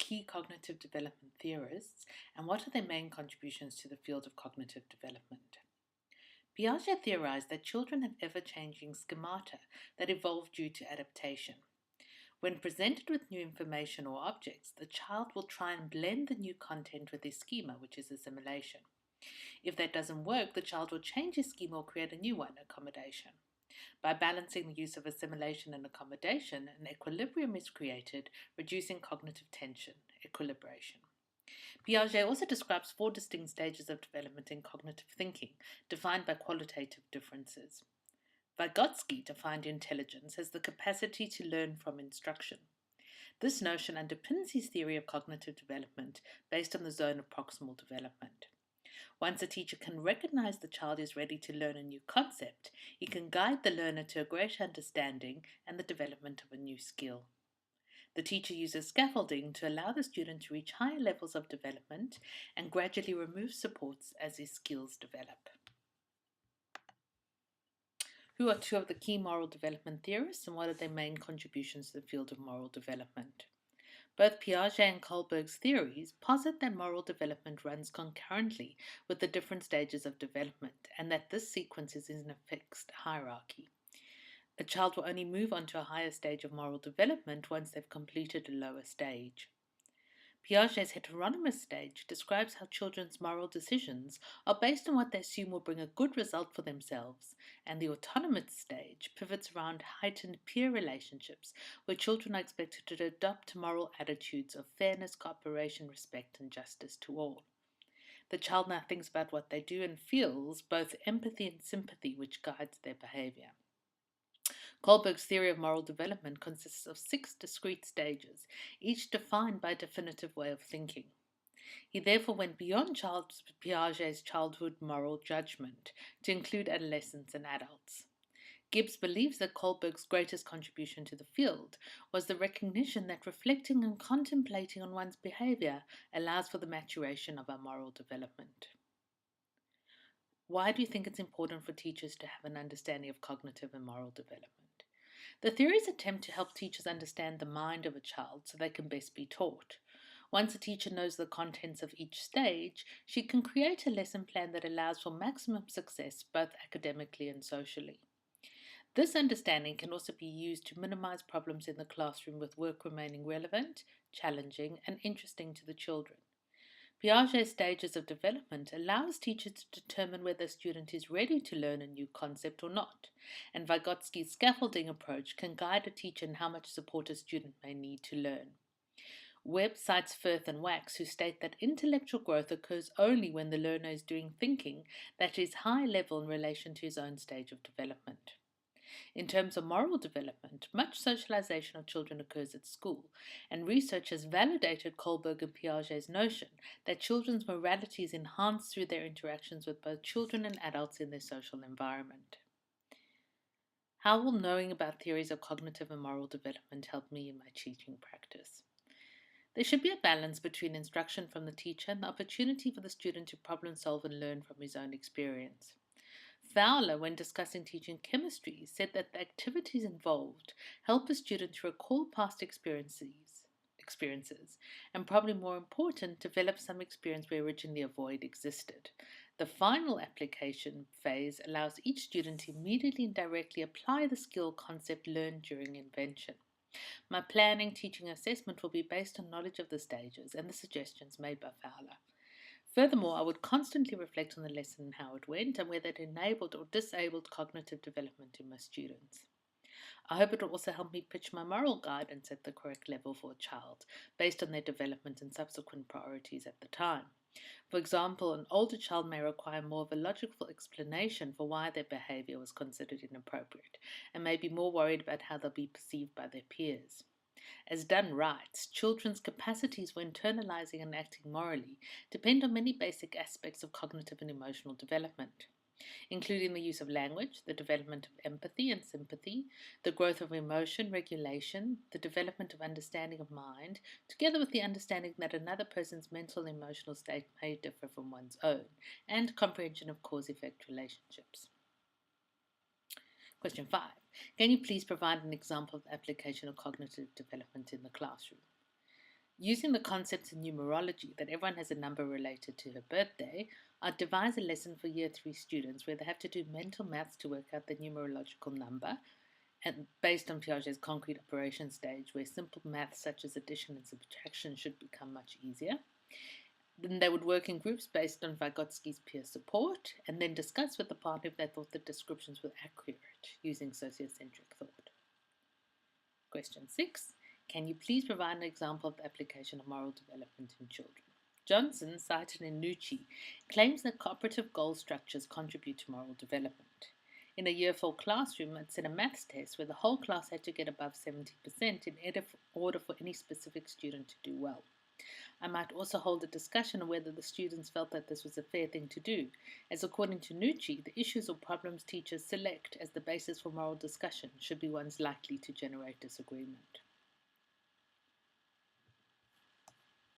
key cognitive development theorists, and what are their main contributions to the field of cognitive development? Piaget theorized that children have ever-changing schemata that evolve due to adaptation. When presented with new information or objects, the child will try and blend the new content with his schema, which is assimilation. If that doesn't work, the child will change his schema or create a new one, accommodation. By balancing the use of assimilation and accommodation, an equilibrium is created, reducing cognitive tension, equilibration. Piaget also describes 4 distinct stages of development in cognitive thinking, defined by qualitative differences. Vygotsky defined intelligence as the capacity to learn from instruction. This notion underpins his theory of cognitive development based on the zone of proximal development. Once a teacher can recognize the child is ready to learn a new concept, he can guide the learner to a greater understanding and the development of a new skill. The teacher uses scaffolding to allow the student to reach higher levels of development and gradually remove supports as his skills develop. Who are 2 of the key moral development theorists, and what are their main contributions to the field of moral development? Both Piaget and Kohlberg's theories posit that moral development runs concurrently with the different stages of development, and that this sequence is in a fixed hierarchy. A child will only move on to a higher stage of moral development once they've completed a lower stage. Piaget's heteronymous stage describes how children's moral decisions are based on what they assume will bring a good result for themselves, and the autonomous stage pivots around heightened peer relationships, where children are expected to adopt moral attitudes of fairness, cooperation, respect, and justice to all. The child now thinks about what they do and feels both empathy and sympathy, which guides their behavior. Kohlberg's theory of moral development consists of 6 discrete stages, each defined by a definitive way of thinking. He therefore went beyond Piaget's childhood moral judgment to include adolescents and adults. Gibbs believes that Kohlberg's greatest contribution to the field was the recognition that reflecting and contemplating on one's behavior allows for the maturation of our moral development. Why do you think it's important for teachers to have an understanding of cognitive and moral development? The theories attempt to help teachers understand the mind of a child so they can best be taught. Once a teacher knows the contents of each stage, she can create a lesson plan that allows for maximum success both academically and socially. This understanding can also be used to minimize problems in the classroom with work remaining relevant, challenging, and interesting to the children. Piaget's stages of development allows teachers to determine whether a student is ready to learn a new concept or not, and Vygotsky's scaffolding approach can guide a teacher in how much support a student may need to learn. Webb cites Firth and Wax, who state that intellectual growth occurs only when the learner is doing thinking that is high level in relation to his own stage of development. In terms of moral development, much socialization of children occurs at school, and research has validated Kohlberg and Piaget's notion that children's morality is enhanced through their interactions with both children and adults in their social environment. How will knowing about theories of cognitive and moral development help me in my teaching practice? There should be a balance between instruction from the teacher and the opportunity for the student to problem solve and learn from his own experience. Fowler, when discussing teaching chemistry, said that the activities involved help a student to recall past experiences, and probably more important, develop some experience where originally a void existed. The final application phase allows each student to immediately and directly apply the skill concept learned during invention. My planning, teaching, assessment will be based on knowledge of the stages and the suggestions made by Fowler. Furthermore, I would constantly reflect on the lesson and how it went and whether it enabled or disabled cognitive development in my students. I hope it will also help me pitch my moral guidance at the correct level for a child, based on their development and subsequent priorities at the time. For example, an older child may require more of a logical explanation for why their behavior was considered inappropriate, and may be more worried about how they'll be perceived by their peers. As Dunn writes, children's capacities for internalizing and acting morally depend on many basic aspects of cognitive and emotional development, including the use of language, the development of empathy and sympathy, the growth of emotion regulation, the development of understanding of mind, together with the understanding that another person's mental and emotional state may differ from one's own, and comprehension of cause-effect relationships. Question 5. Can you please provide an example of the application of cognitive development in the classroom? Using the concepts in numerology that everyone has a number related to her birthday, I'd devise a lesson for Year 3 students where they have to do mental maths to work out the numerological number, and based on Piaget's concrete operation stage, where simple maths such as addition and subtraction should become much easier. Then they would work in groups based on Vygotsky's peer support, and then discuss with the partner if they thought the descriptions were accurate using sociocentric thought. Question 6. Can you please provide an example of the application of moral development in children? Johnson, cited in Nucci, claims that cooperative goal structures contribute to moral development. In a Year 4 classroom, I'd set a maths test where the whole class had to get above 70% in order for any specific student to do well. I might also hold a discussion on whether the students felt that this was a fair thing to do, as according to Nucci, the issues or problems teachers select as the basis for moral discussion should be ones likely to generate disagreement.